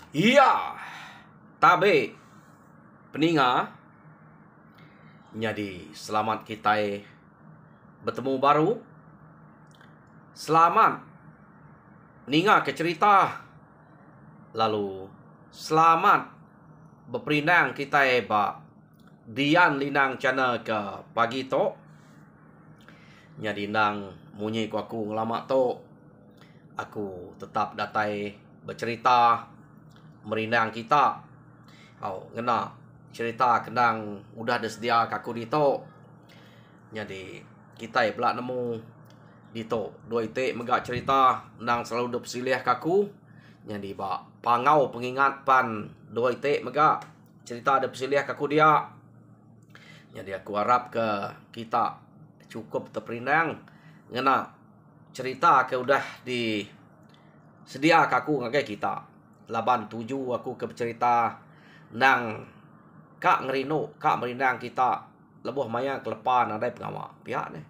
Iya, tabe peninga. Jadi selamat kita bertemu baru. Selamat ninga ke cerita. Lalu selamat berperindang kita ba Dian Linang channel ke pagi to. Jadi nang munyi ku aku ngelama to. Aku tetap datai bercerita merindang kita. Ngena cerita kendang udah ada sedia kaku dito. Jadi kita pelak nemu dito dua ite megak cerita nang selalu dep silih kaku. Jadi ba pangau pengingat pan dua ite megak cerita dep silih kaku dia. Jadi aku harap ke kita cukup terperindang ngena cerita ke udah di sedia kaku ngagai kita. Laban tuju aku ke bercerita nang kak ngerino, kak merindang kita lebuh maya kelepan ada pengawa pihak ni.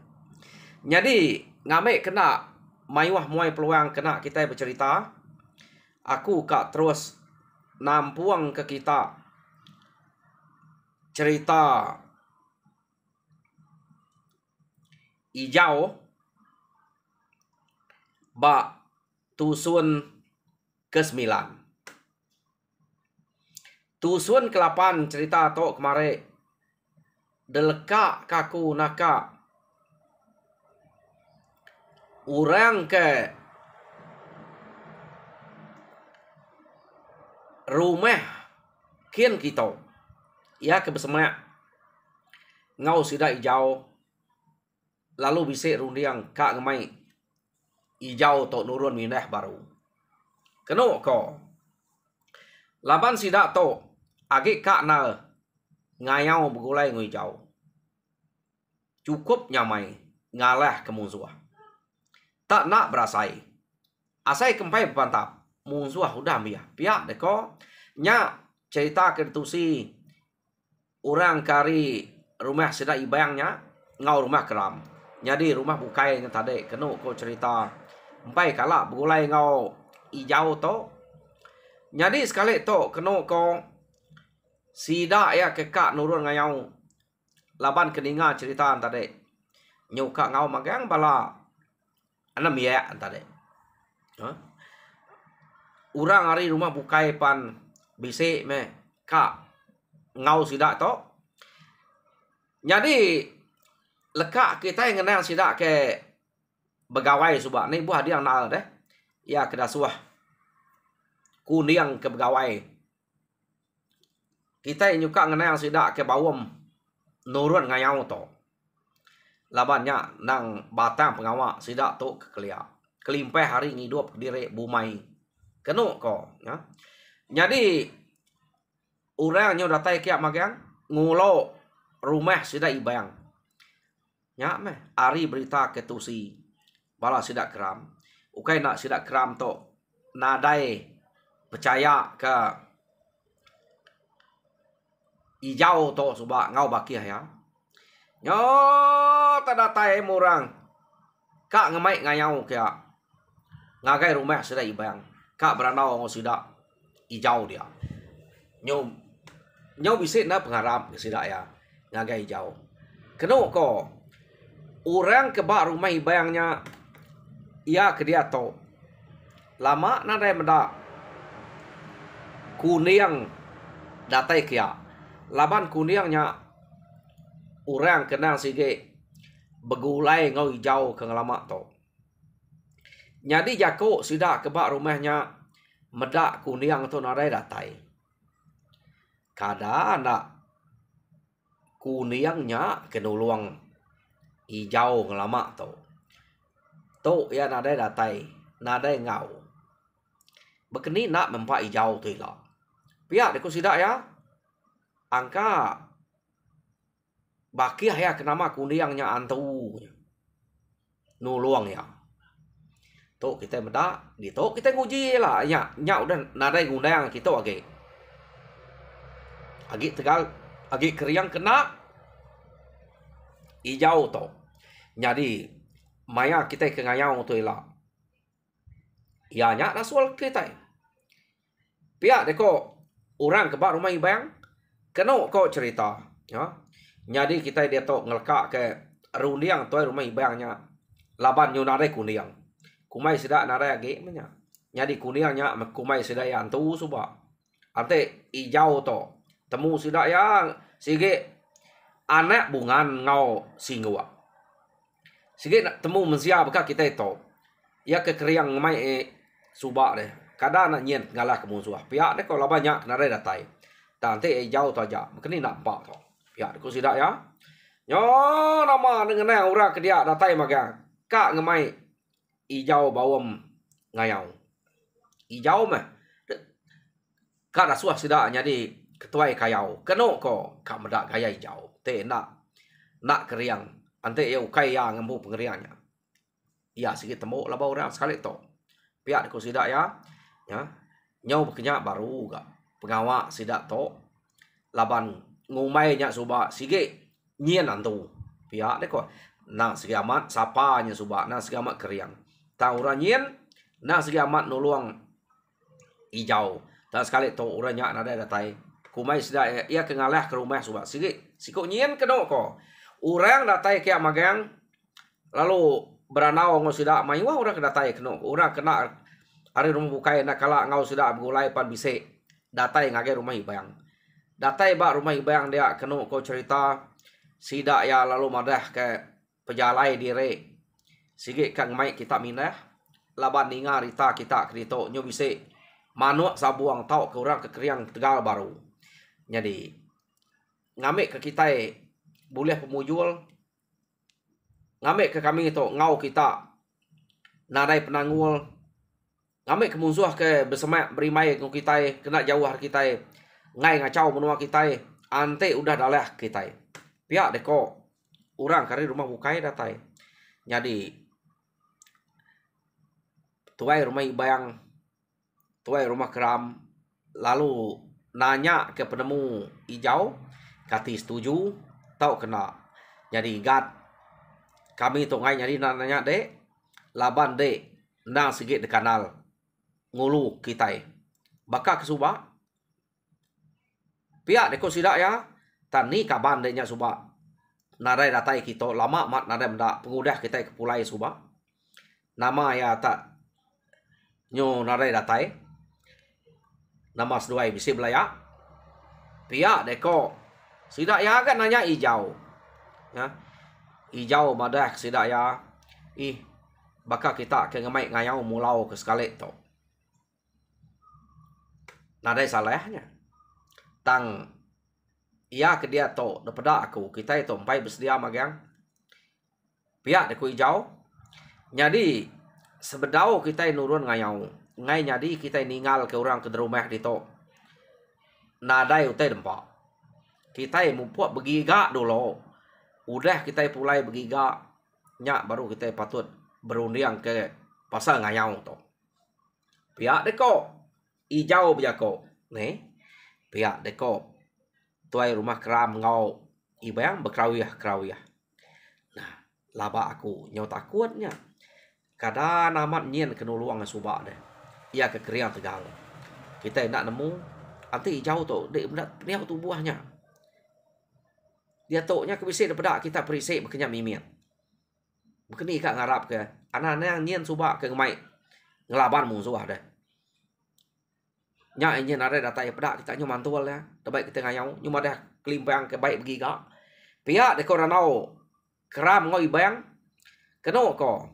Jadi ngame kena mayuah muai peluang kena kita bercerita. Aku kak terus nampuang ke kita cerita hijau ba tusun ke-9. Tusun ke-8 cerita to kemare deleka kaku naka orang ke rumah kian kita ya ke bersama ngau sida hijau lalu bisik rundiang kak ngemai hijau to nurun minah baru keno ko laban sida to agi kak na ngayau begulai ngui hijau cukup nyamai ngalah ke musuh tak nak berasai asai kempai bantap musuh udah mia pihak deko nya cerita ketusi orang kari rumah sida ibangnya ngau rumah keram jadi rumah bukai yang tadi keno ko cerita empai kala begulai ngau hijau to jadi sekali to keno ko sida ya ke kak nurun ngayau laban keninga cerita tadi nyuka ngau magang bala anam ya tadi urang hari rumah bukai pan bisi me kak ngau sida to jadi lekak kita yang kenal sida ke begawai subak ni buah dia nal deh ya kedasuah kuning ke begawai kita yang nyuka ngenal sida ke bawam nurun ngayau to labannya nang batang pengawa sida to kekelia kelimpeh hari ngidup diri bumai kenu ko ya jadi orangnya datai kiak magang ngulo rumah sida ibang nya meh ari berita ketusi bala sida keram ukai nak sida keram to nadai percaya ke hijau to subak ngau bakia ya nyo tadatai murang kak ngemai ngayau kia ngagai rumah sida ibang kak beranau ngau sida hijau dia nyo bisik na pengharap sida ya ngagai hijau keno ko orang kebak rumah ibangnya ia ke dia to lama nadai meda kuning datai kia laban kuningnya orang kenal sige begulai ngau hijau ke ngelama to jadi jako sida kebak rumahnya medak kuning to nadai datai kada anak kuningnya kenuluang hijau ngelama to ya nadai datai nadai ngau bekeni nak mempak hijau tu lah pihak deku sida ya angka bakia ya kenama kuningnya antu nuluang ya to kita meda di to kita nguji lah ya nya udah nadai ngundang kita agi tegal agi keriang kena hijau to jadi maya kita ke ngayau tu lah ya nya nasual kita Pihak deko orang kebak rumah ibang kena ko cerita ya. Jadi kita dia tok ngelkak ke rundiang toy rumah ibangnya laban nyu nare kuniang. Kumai sida nare age menya. Jadi kuniangnya kumai sida ya antu suba. Ante ijau to temu sida ya sige anak bungan ngau singwa. Sige temu mensia beka kita itu. Ya ke kriang mai suba deh. Kada nak nyen ngalah ke musuh. Pihak ni kalau banyak kena ada datai. Tante jauh tu aja. Mungkin ni nampak tu. Pihak aku sidak ya. Yo nama dengan orang ke dia datai magang. Kak ngemai ijau bawam ngayau. Ijau mah. Kak dah suah sidak jadi ketua kayau. Keno ko kak medak gaya ijau. Te nak keriang. Ante eu kaya ngembu pengeriangnya. Ya sikit temu lah orang sekali tu. Pihak aku sidak ya. Ya, nyau berkenyak baru gak pengawak sidak to laban ngumai nya suba sige nyien antu pihak deko na sige amat sapa nya suba na sige amat keriang ta ura nyien na sige amat nuluang ijau ta sekali to ura nya na ada tai kumai sidak ia kengalah ke rumah suba sige siko nyien keno ko urang datai ke magang lalu beranau ngosida maiwa ura ke datai keno ura kena hari rumah bukai nak kala ngau sudah begulai pan bise datai ngage rumah ibang datai ba rumah ibang dia kenu ko cerita sida ya lalu madah ke pejalai dire sige kang mai kita minah laban ninga rita kita krito nyo bise manuak sabuang tau ke orang ke kriang Tegal baru jadi ngamik ke kita boleh pemujul ngamik ke kami itu ngau kita nadai penangul ngamik ke musuh ke bersemak berimai ku kita kena jauh kita ngai ngacau menua kita ante udah dalah kita pihak deko orang kari rumah bukai datai jadi tuai rumah ibang tuai rumah keram lalu nanya ke penemu ijau kati setuju tau kena jadi gat kami tu ngai nyari nanya dek laban dek nang sigit de kanal ngulu kita baka kesuba pihak deko sidak ya tani kaban denya suba narai datai kita lama mat narai mendak pengudah kita ke pulai suba nama ya tak nyo narai datai nama seduai bisi belaya pihak deko sidak ya kan nanya ijau ya ijau madah sidak ya baka kita ke ngemai ngayau mulau ke sekali to nada salahnya tang ia ke dia to daripada aku kita itu empai bersedia magang pihak deku hijau jadi sebedau kita nurun ngayau ngai jadi kita ninggal ke orang ke rumah di to nada utai dempak kita mempuat begiga dulu udah kita pulai begiga nyak baru kita patut berunding ke pasal ngayau to pihak deko ijau bejako ne pihak deko tuai rumah keram ngau ibang berkrawiah nah laba aku nyau takutnya kada namat nyen kenuluang suba deh ia ke kriang Tegal kita nak nemu anti ijau tu dek mendak niau tu buahnya dia toknya kebisik daripada kita perisik berkenyak mimian bekeni kak ngarap ke anak-anak yang nyen suba ke ngemai ngelaban musuh deh nya ini nare data ya pedak kita nyu mantul ya terbaik kita ngayau nyu madah kelimpang ke baik begiga pihak de koranau keram ngoi bang keno ko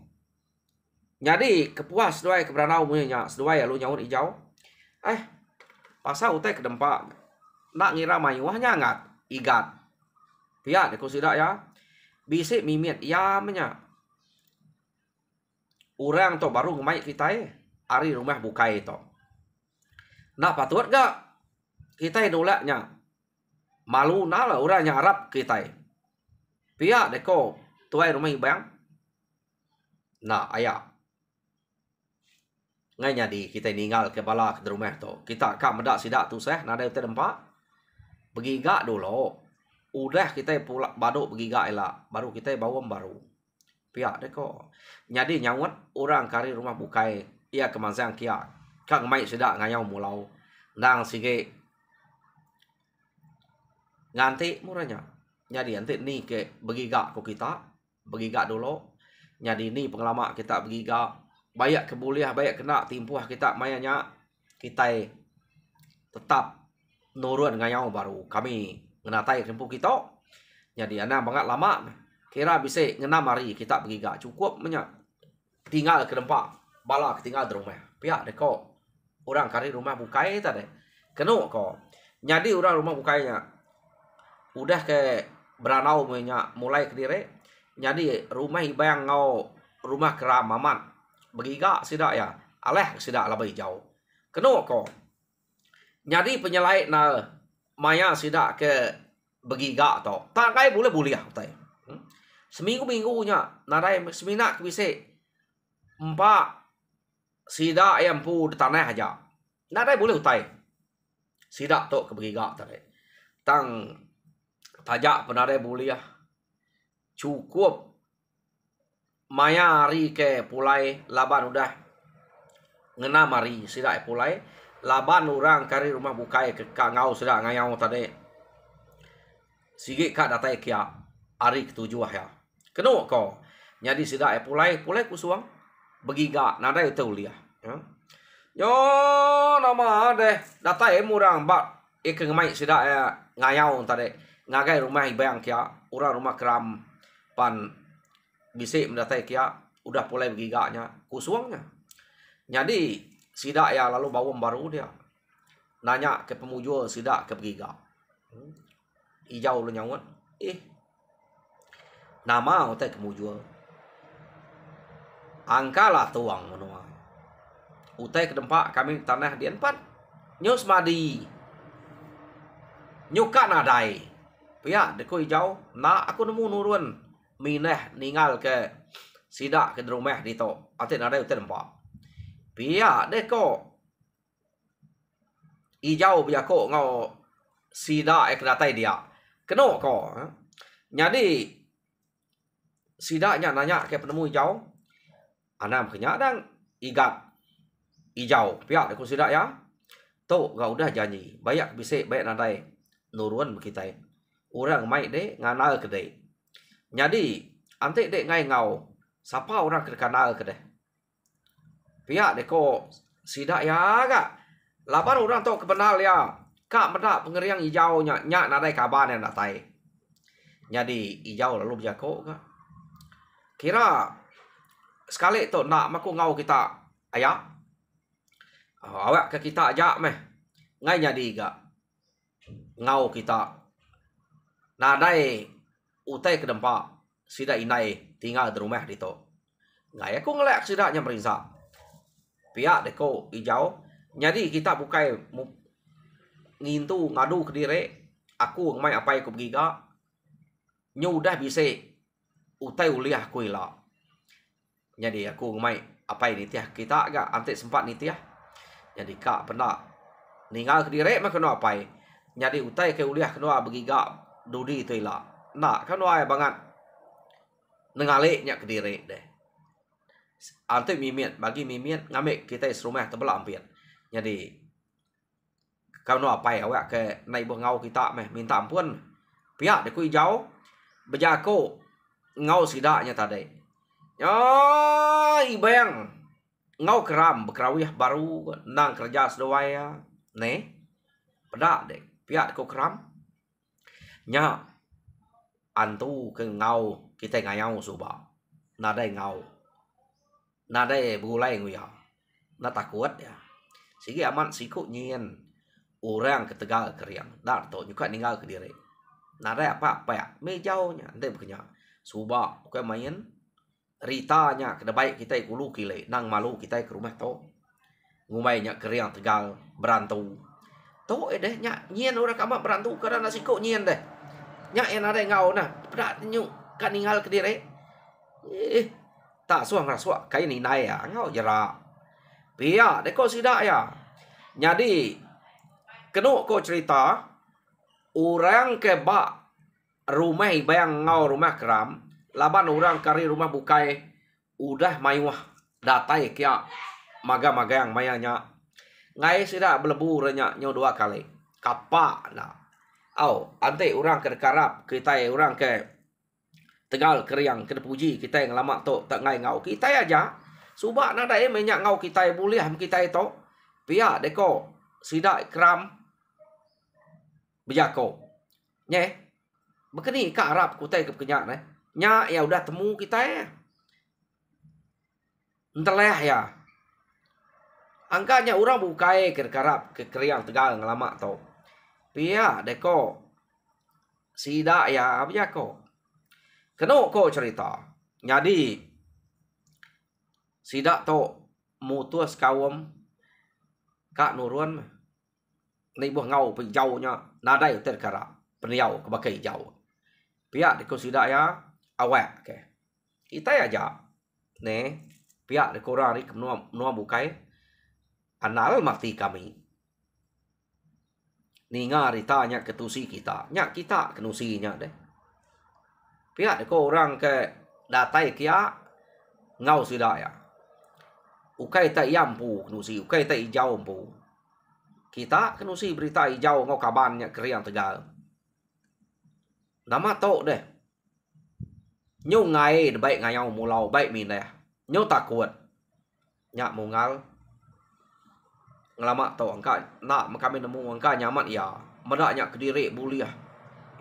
jadi kepuas doai keberanau punya seduai lu nyaut ijau pasal utai ke dempak nak ngira mayuahnya ngat igat pihak de ko sidak ya bisik mimit ya menya orang to baru ngemai kita ari rumah bukai to nak patut gak kita nolaknya malu nala orangnya Arab kita pihak deko tuai rumah ibang nah ayah ngai jadi kita ninggal ke bala ke rumah tu kita kak medak sidak tu seh nada utai dempak begiga dulu udah kita pula baduk begiga elak baru kita bawam baru pihak deko jadi nyawat orang kari rumah bukai ia kemansang kia kang mai sidak ngayau mulau nang sige nganti murahnya. Jadi nanti ni ke begiga ko kita, begiga dulu. Jadi ni pengalaman kita begiga, banyak kebuliah, banyak kena timpuah kita mayanya kita tetap nurun ngayau baru kami ngenatai tempuh kita. Jadi ana banget lama kira bisa ngena mari kita begiga cukup banyak tinggal ke tempat bala tinggal di rumah. Pihak deko orang kari rumah bukai tadi. Kena ko. Jadi orang rumah bukainya udah ke beranau mulai ke diri. Jadi rumah ibayang ngau rumah keram maman begiga sidak ya. Aleh sidak lebih jauh. Kena ko. Jadi penyelait na maya sidak ke begiga to. Tak kai boleh buliah tai. Seminggu-minggunya nadai seminak bisa 4 sidak yang pu di tanah aja. Nadai boleh utai. Sidak to ke begiga tadi. Tang tajak penadai buliah. Cukup maya hari ke pulai laban udah ngena mari sidak pulai laban orang kari rumah bukai ke ngau sidak ngayau tadi. Sige kak datai kia hari ketujuh ya. Kena ko. Jadi sidak pulai kusuang begiga nadai uliah. Ya. Yo nama deh datai murang bak ikeng mai sidak ya ngayau tadi. Ngagai rumah ibayang kia orang rumah keram pan bisik mendatai kia udah pulai begiganya kusuangnya. Jadi sidak ya lalu bawang baru dia nanya ke pemujul sidak ke begiga. Ijau lu nyawat. Nama utai kemujul. Angkalah tuang menua. Utai ke tempat kami tanah di empat. Nyus madi. Nyuka nadai. Pihak deko hijau. Nak aku nemu nurun. Mineh ningal ke sidak ke rumah di to. Ate nadai utai tempat. Pihak deko hijau biako ngau sidak ke datai dia. Kena ko. Jadi sidaknya nanya ke penemu hijau. Anam kenyadang igat hijau. Pihak deko sidak ya. To gak udah janji. Banyak bisa baik nadai nurun kita. Orang mai de nganal ke de. Jadi ante de ngai ngau. Siapa orang ke kanal ke de. Pihak deko sidak ya gak. Laban orang to kebenal ya. Kak mendak pengeriang hijaunya nyak nadai kabar yang datai. Jadi hijau lalu berjako kak. Kira sekali tu nak maku ngau kita ayak. Awak ke kita aja meh. Ngai jadi gak. Ngau kita nadai utai ke dempak sidak inai tinggal di rumah di to. Ngai aku ngelak sidaknya merinsak. Pihak deko hijau. Jadi kita bukai ngintu ngadu ke diri. Aku ngai apa aku begiga. Nyu udah bisa utai uliah ku ila. Jadi aku ngai apa nitiah kita agak ante sempat nitiah. Jadi kak pernah ninggal ke diri mah kena apa. Jadi utai ke uliah kena begiga dudi tu ila. Nak kena banget nengaleknya ke diri deh. Ante mimian bagi mimian ngambil kita serumah tebelah ampian. Jadi kau no apa ya awak ke naik ngau kita meh minta ampun. Pihak deku hijau berjako ngau sidaknya tadi. Ya ibang ngau keram berkrawiyah baru nang kerja sedawaya ne. Pedak dek pihak deku keram. Nya antu ke ngau kita ngayau suba. Nadai ngau. Nadai begulai nguya. Na takut ya. Sige aman siku nyen orang ketegal keriang. Dar to juga ninggal ke diri. Nadai apa ya? Mejaunya ente bekenya. Suba ke main ritanya ke baik kita ikulu kile nang malu kita ke rumah to. Ngumainya keriang tegal berantu. To deh nya nyen orang kamak berantu karena siku nyen deh. Nya en nadai ngau nah. Pedak nyu kan ninggal ke diri. Tak suang rasuak kain ni nai ya ngau jera. Pia deko sidak ya. Jadi kena ko cerita orang ke bak rumah bayang ngau rumah keram laban orang kari rumah bukai udah mayuah datai kia maga-maga yang mayanya Ngai sida belebu renyak nyo 2 kali. Kapak nak. Ante orang ke Karab, kita orang ke Tegal Keriang ke Puji, kita yang lama tu tak ngai ngau. Kita aja. Subak nak dai menyak ngau kita boleh kita itu. Pia deko sida kram bejako. Nye. Bekeni ke Arab kutai ke kenyak ne. Nya ya udah temu kita ya. Enteleh ya. Angkanya orang bukai ke Karab ke Keriang Tegal ngelama tu. Pia deko sida ya bejako. Keno ko cerita. Jadi sida to mutus kawam Kak Nurun ni buah ngau pe jauh nya nadai ter Karab. Peniau ke bakai jauh. Pihak di sida ya awak ke. Kita aja. Ne pihak di korang ni menua bukai anal mati kami. Ninga ditanya ketusi kita. Nyak kita kenusinya deh. Pihak di korang ke datai kia ngau sida ya. Ukai tak yampu kenusi, ukai tak hijau pu. Kita kenusi berita hijau ngau kabannya Keriang Tegal. Nama tok deh. Nyo ngai baik ngayau mulau baik min deh. Nyo takut. Nyak mungal. Ngelama tok angka nak kami nemu angka nyaman ya. Medak nyak Kediri buliah.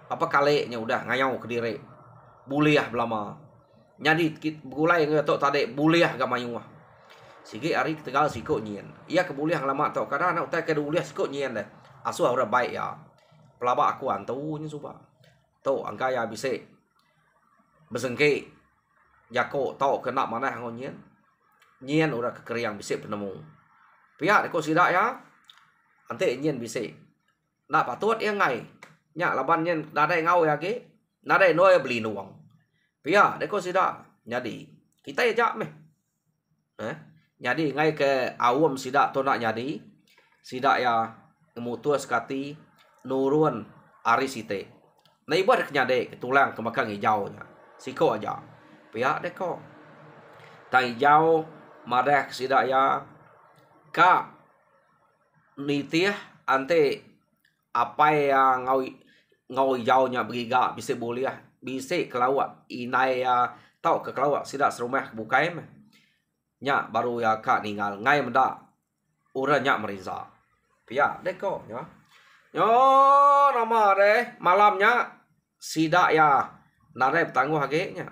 Apa kaleknya udah ngayau Kediri. Buliah belama. Jadi gulai tok tadi buliah ga mayu. Sigi ari Tegal sikok nyen. Ia ke buliah ngelama tok kadang nak utai ke buliah sikok nyen deh. Asu ora baik ya. Pelabak aku antu nya suba. Tu angka ya bisa besengke jako tau kena mana ngonyen nyen ora ke Keriang bisa penemu pihak ko sida ya ante nyen bisa nak patut yang ngai nya laban nyen nadai ngau ya ke nadai noy beli nuang pihak ko sida jadi kita ya meh jadi ngai ke awam sida to nak jadi sida ya mutus kati nurun arisite. Nah ibu ada kenyade tulang kemakang hijau nya. Siko aja. Pihak deko. Tang hijau madah sida ya. Ka nitiah ante apa yang ngau hijau nya begiga bisa boleh bisa kelawak inai ya tau ke kelawak sida serumah bukai meh. Nya baru ya ka ninggal ngai menda ura nya meriza. Pihak deko nya. Yo nama deh malamnya sida ya narep tangguh hagenya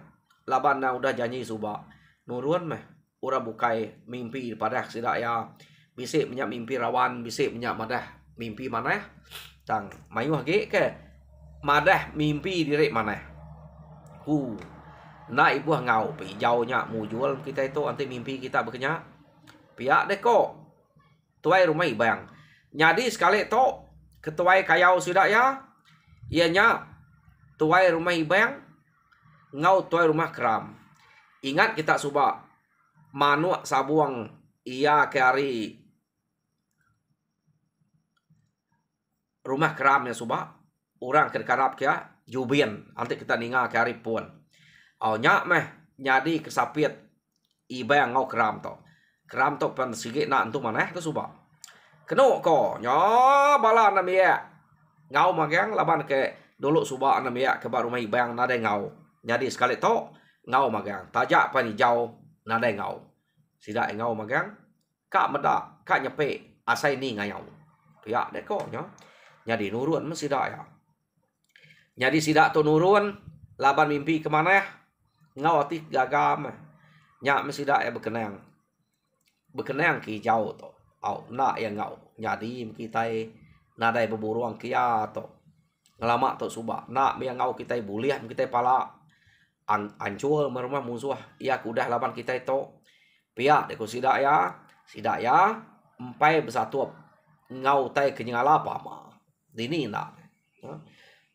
laban na udah janji suba nurun meh ura bukai mimpi pada sida ya bisa menyak mimpi rawan bisa menyak madah mimpi mana tang mayu hage ke madah mimpi diri mana na ibu ngau pi jauhnya mujul kita itu anti mimpi kita berkenyak pihak deko tuai rumah ibang jadi sekali to ketuai kayau sudah ya ianya tuai rumah ibang ngau tuai rumah keram ingat kita suba manuak sabuang ia ke hari rumah keramnya suba orang ke karab kia jubin nanti kita ninga ke hari pun nyak meh jadi kesapit ibang ngau keram to pen sige nak tu mana tu suba keno ko nyo bala na mia ngau magang laban ke dulu suba na mia ke baru mai bang na ngau jadi sekali to ngau magang tajak pani jauh na ngau sida ngau magang ka meda ka nyepe asai ni ngau pia de ko nyo jadi nurun mesida ya jadi sida to nurun laban mimpi kemana ngau ati gagam nya mesida ya bekenang ki jauh to na yang ngau jadi kita nadai beburuang kia to ngelama to suba na yang ngau kita buliah kita pala ancur merumah musuh ia kudah laban kita itu pia de ko sida ya empai bersatu ngau tai kenyala apa ma dini na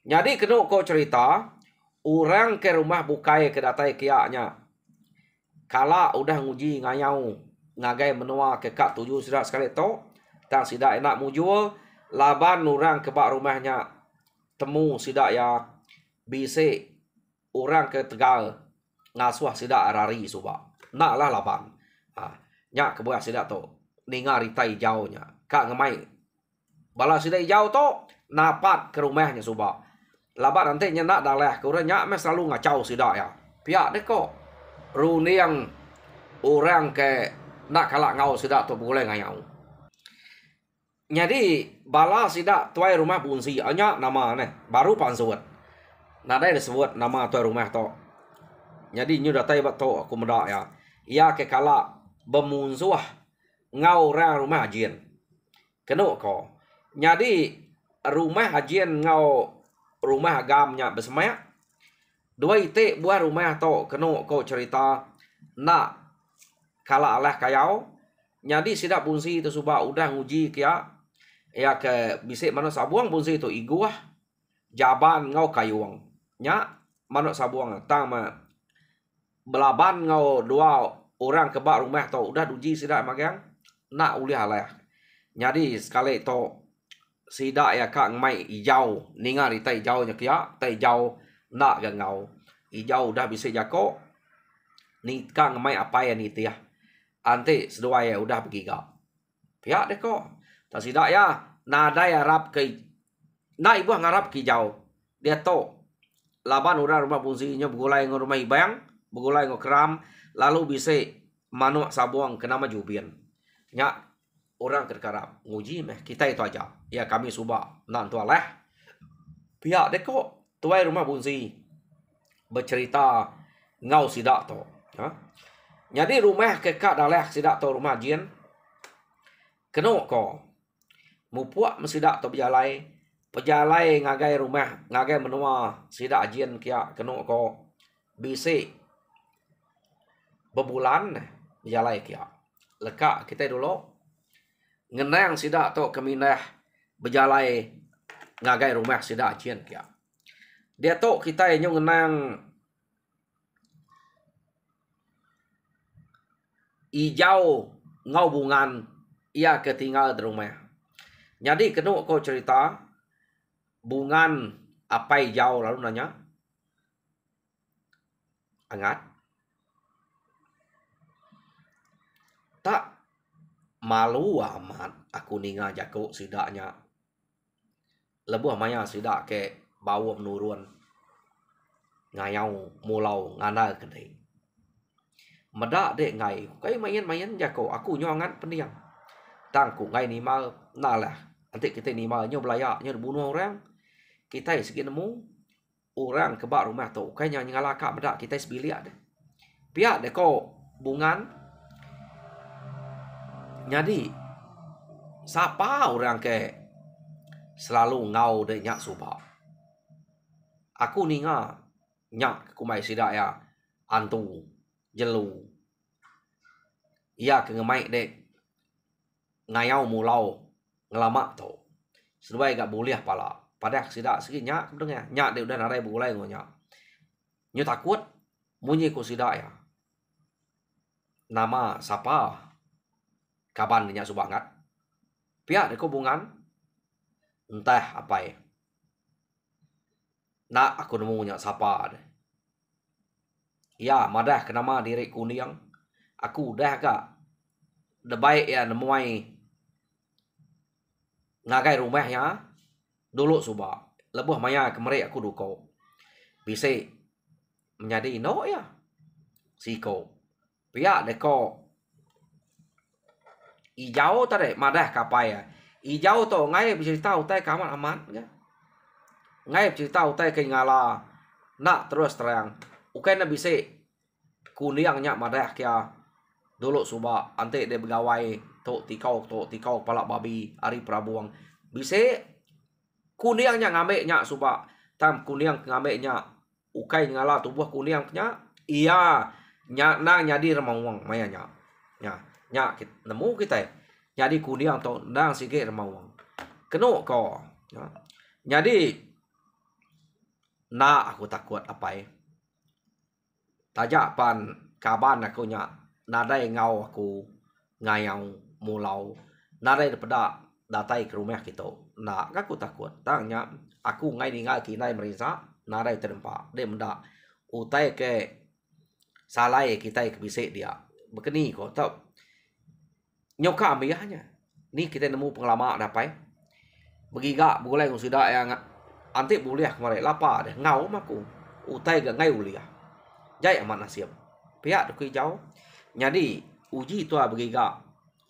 jadi kena ko cerita orang ke rumah bukai ke datai kianya kala udah nguji ngayau ngagai menua ke kak 7 sida sekali to tang sida enak mujul laban orang ke bak rumahnya temu sida ya bise orang ke Tegal ngasuh sida arari suba nak lah laban nya ke buah sida to ninga rita hijaunya. Kak ngemai. Bala sida hijau to napat ke rumahnya subak. Labat nanti nyenak daleh kurangnya mes selalu ngacau sida ya. Pihak deh kok. Runiang orang ke nak kalak ngau sida tu boleh ngayau. Jadi bala sida tuai rumah punsi anya nama ne baru pansuat. Nada disebut nama tuai rumah to. Jadi nyu datai bato aku medak ya. Ia ke kalak bemunsuah ngau orang rumah hajian. Kenuk ko. Jadi rumah hajian ngau rumah agamnya bersemayak. Dua ite buah rumah to kenuk ko cerita nak kala alah kayau. Jadi sidak punsi itu subak udah nguji kia. Ya ke bisik mana sabuang punsi itu iguah. Jaban ngau kayuang. Nya mana sabuang tama belaban ngau dua orang kebak rumah to udah duji sidak magang nak uli alah. Jadi sekali to sidak ya kak mai hijau ninga di tai hijau nya kia tai hijau nak gangau hijau udah bisa jako ni kang mai apa ya ni tia ante sedua ya udah begiga pihak deh kok tak sidak ya nada ya rap ke na ibu ngarap ke hijau dia to laban orang rumah fungsinya begulai ngor rumah ibang begulai ngor keram lalu bisa manuk sabuang kenama jubian nya orang kerkarap nguji meh kita itu aja ya kami subak nan tu alah pihak dek kok tuai rumah bunsi bercerita ngau sidak to ha? Jadi rumah kekak dalah sidak to rumah jin kenok ko mupuak mesidak to berjalai pejalai ngagai rumah ngagai menua sidak jin kia kenok ko bisi bebulan berjalai kia lekak kita dulu ngenang sidak to keminah berjalai ngagai rumah sidak cien kia. Dia to kita nyo ngenang hijau ngau bungan ia ketinggal di rumah. Jadi kena ko cerita bungan apa hijau lalu nanya angat tak malu amat aku ninga jako sidaknya lebuh maya sidak ke bawa menurun ngayau mulau ngana kedai medak dek ngai kai main jako aku nyongan pendiam tangku ngai ni mal nalah nanti kita ni malnya belayak nya bunuh orang kita segi nemu orang kebak rumah tu kai nya ngalaka medak kita sebiliak deh pihak dek ko bungan. Jadi siapa orang ke selalu ngau de nyak subak. Aku ninga nyak kumai sidak ya antu jelu. Ia ke ngemai de ngayau mulau ngelamak tu. Seduai gak boleh pala. Padah sidak segi nyak dengar nyak de udah narai bulai nyak. Nyo takut munyi ku sidak ya. Nama siapa? Kapan nyak subak ngat? Pihak de hubungan entah apa ya. Nak aku nemu nyak siapa deh. Ya, madah kenama diri kuning. Aku dah gak debaik ya nemuai ngagai rumahnya dulu subak. Lebuh maya kemerik aku duko. Bisa menjadi no ya. Siko. Pihak deko hijau tadi madah kapai ya. Hijau to ngai bercerita utai kaman aman ya. Ngai bercerita utai ke ngala nak terus terang. Ukai na bisa kuning nya madah kia dulu subak ante de begawai to tikau palak babi ari prabuang. Bisa kuning nya ngambek nya subak tam kuning ngambek nya ukai ngala tubuh kuning nya iya nya nang nyadi remawang maya nya. Nya nemu kita jadi kuning to nang sige remawang keno ko jadi na aku takut apa ya tajak pan kaban aku nya nadai ngau aku ngayau mulau nadai daripada datai ke rumah kita nak aku takut tangnya aku ngai ningal kinai merisa nadai terempak dia mendak utai ke salai kita ke bisik dia begini ko tau nyoka ambiahnya. Ni kita nemu pengalaman dapai. Begiga boleh kung sida yang antik boleh kemarin lapa deh ngau maku. Utai ga ngai uliah. Jai amat nasib. Pihak dekui jauh. Jadi uji tua begiga.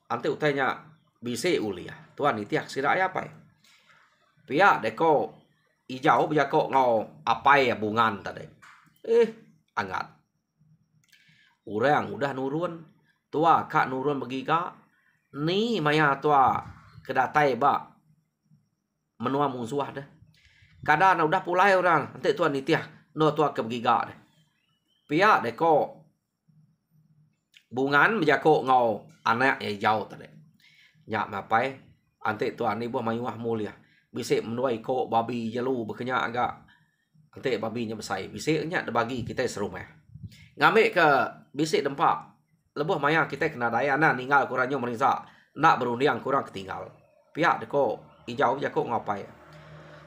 Antik utainya bisa uliah. Tuan itiak sida ya pai. Pihak deko ijau bejako ngau apai ya bungan tadi. Angat. Urang udah nurun. Tua kak nurun begiga. Ni maya tua kedatai ba menua musuh dah. Kadang udah pulai orang. Nanti tuan nitiah. No tua ke begiga dah. Pihak deko bungan bejako ngau anak ya jauh tadi. Nyak mapai. Nanti tuan ni buah mayuah mulia. Bisa menuai ko babi jelu berkenyak agak. Nanti babinya besar. Bisa nyak bagi kita serumah. Ngambil ke bisik dempak. Lebuh maya kita kena daya na ninggal kurangnya merisa. Nak berundiang kurang ketinggal. Pihak deko ijau bejako ngapai.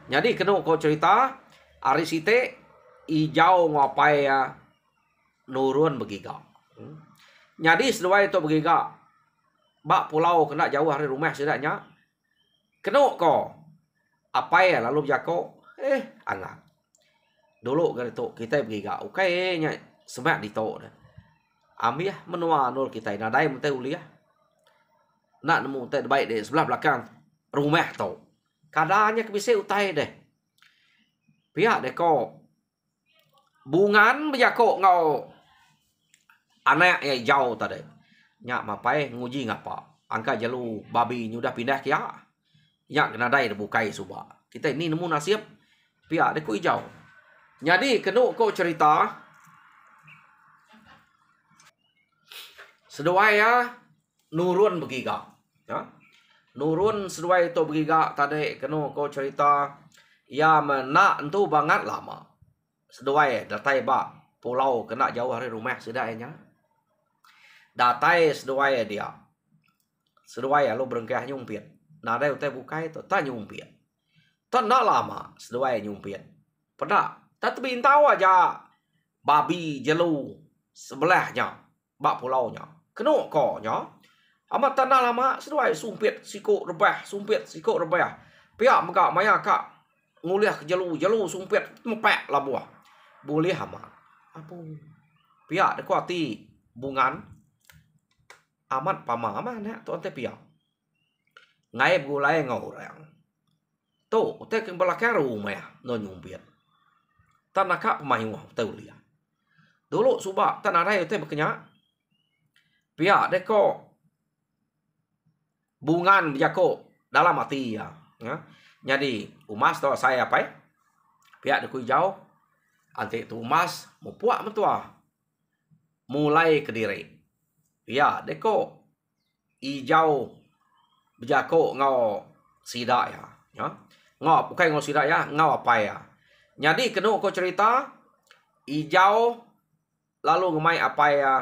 Jadi kena kau cerita. Ari site ijau ngapai ya. Nurun begiga. Jadi seduai itu begiga. Bak pulau kena jauh hari rumah sedaknya. Kena kau. Apa ya lalu jako. Anak. Dulu kali tu kita begiga. Oke nya semak di to dah. Ambil menua nol kita. Nadai mentai uliah. Nak nemu mentai baik deh sebelah belakang rumah tu. Kadangnya kebisa utai deh. Pihak deh kau. Bungan bejako ngau anak yang jauh tadi. Nyak mapai nguji ngapa. Angka jalu babi nyudah pindah kia. Nyak kena dai bukai subah. Kita ini nemu nasib. Pihak deh ku hijau. Jadi kena kau cerita. Seduai ya. Nurun begiga. Ya. Nurun seduai itu begiga tadi. Kena kau cerita. Ya menak entu banget lama. Seduai datai ba pulau kena jauh hari rumah sedainya. Datai seduai dia. Seduai lo berengkah nyumpit. Nadai utai bukai tu tak nyumpit. Tak nak lama seduai nyumpit. Pada tak terbintau aja babi jelu sebelahnya bak pulaunya. Kena ko nya. Amat tak nak lama seduai sumpit sikuk rebah, sumpit sikuk rebah. Pihak maka maya kak nguliah ke jelu sumpit mepek lah buah. Boleh amat. Apa? Pihak deku hati bungan. Amat pama amat nak tu ante pihak. Ngai gulai ngorang. Tu utek ke belakang rumah ya no nyumpit. Tan nak pemahiwah tu lihat. Dulu subak tan arai utek berkenyak. Pihak deku bungan bijako dalam hati ya. Jadi umas tu saya apa? Pihak deku hijau. Antik tu umas mau puak mentua. Mulai ke diri. Ya, deko hijau bijako ngau sidak ya. Ya. Ngau bukan ngau sidak ya, ngau apa ya. Jadi kena kau cerita hijau lalu ngemai apa ya?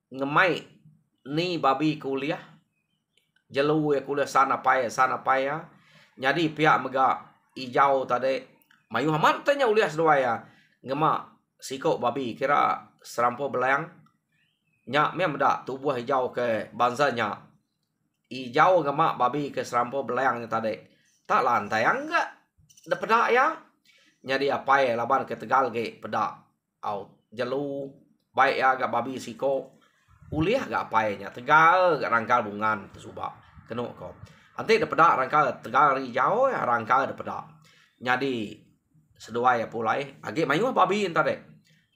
Ngemai ni babi kuliah. Jelu ya kuliah sana apa ya. Jadi pihak mega hijau tadi mayu hamat tanya uliah sedua ya. Ngema sikok babi kira serampo belayang. Nyak mem dak tubuh hijau ke bansanya. Hijau ngema babi ke serampo belayang tadi. Tak lantai enggak. Da pedak ya. Jadi apa ya laban ke Tegal ke pedak. Au jelu baik ya gak babi sikok. Uliah gak apa ya Tegal gak rangkal bungan subak. Kena kau. Nanti da pedak rangkal Tegal hijau ya rangkal da pedak. Jadi sedua ya pulai. Agi mayu babi tadi.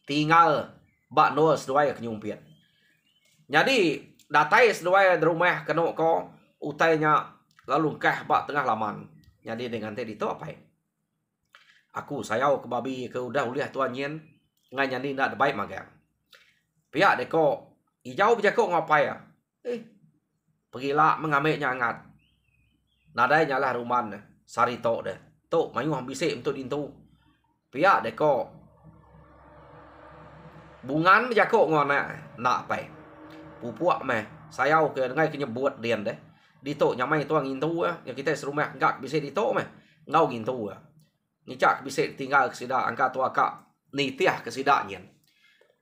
Tinggal bak no sedua ya kenyumpit. Jadi datai sedua di rumah kena ko utainya lalu kah bak tengah laman. Jadi dengan tadi itu apa ya? Aku sayau ke babi ke udah uliah tuan yen ngai nyani nak baik magang. Pihak deko hijau bijako ngapai ya? Pergilah mengambilnya angat. Nadai nyalah ruman sarito deh. Tu mayu ambisik untuk dintu. Pihak deko bungan bijako ngon nak apa? Pupuak meh sayau ke ngai kenyebut dian deh. Dito nyamai tuang intu ya. Yang kita serumah enggak bisa dito meh. Ngau gintu ya. Nicak bisa tinggal ke sida angka tua kak nitiah ke sidaknya.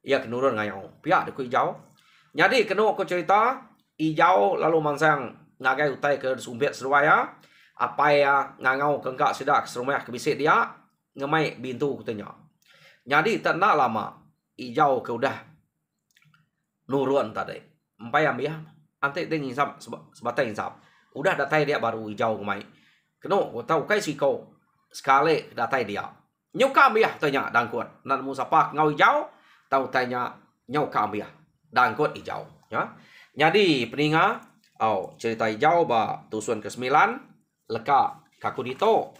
Ia kenurun ngayau. Pihak deku hijau. Jadi kena aku cerita ijau lalu mansang ngagai utai ke sumbet seruaya apa ya ngangau kengkak sedak serumah ke bisik dia ngemai bintu kutanya. Jadi tak nak lama ijau ke udah nurun tadi. Empai ambil ante ding hisap sebatai hisap. Udah datai dia baru ijau ngemai. Keno tahu kai siko sekali datai dia. Nyau kami ya tanya dangkut. Nan musapak ngau ijau tahu tanya nyau kami ya dangkut ijau ya. Jadi peninga cerita ijau ba tusun ke-9 leka kaku dito.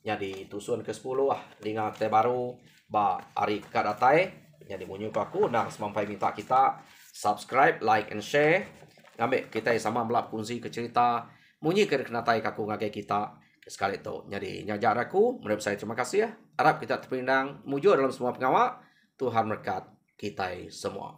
Jadi tusun ke-10 linga te baru ba ari kadatai. Jadi munyu aku nang semampai minta kita subscribe, like and share. Ngambil kita sama melap kunci ke cerita munyi ke kenatai kaku ngage kita sekali itu. Jadi nyajar aku, menurut saya terima kasih ya. Harap kita terpindang mujur dalam semua pengawal. Tuhan berkat kita semua.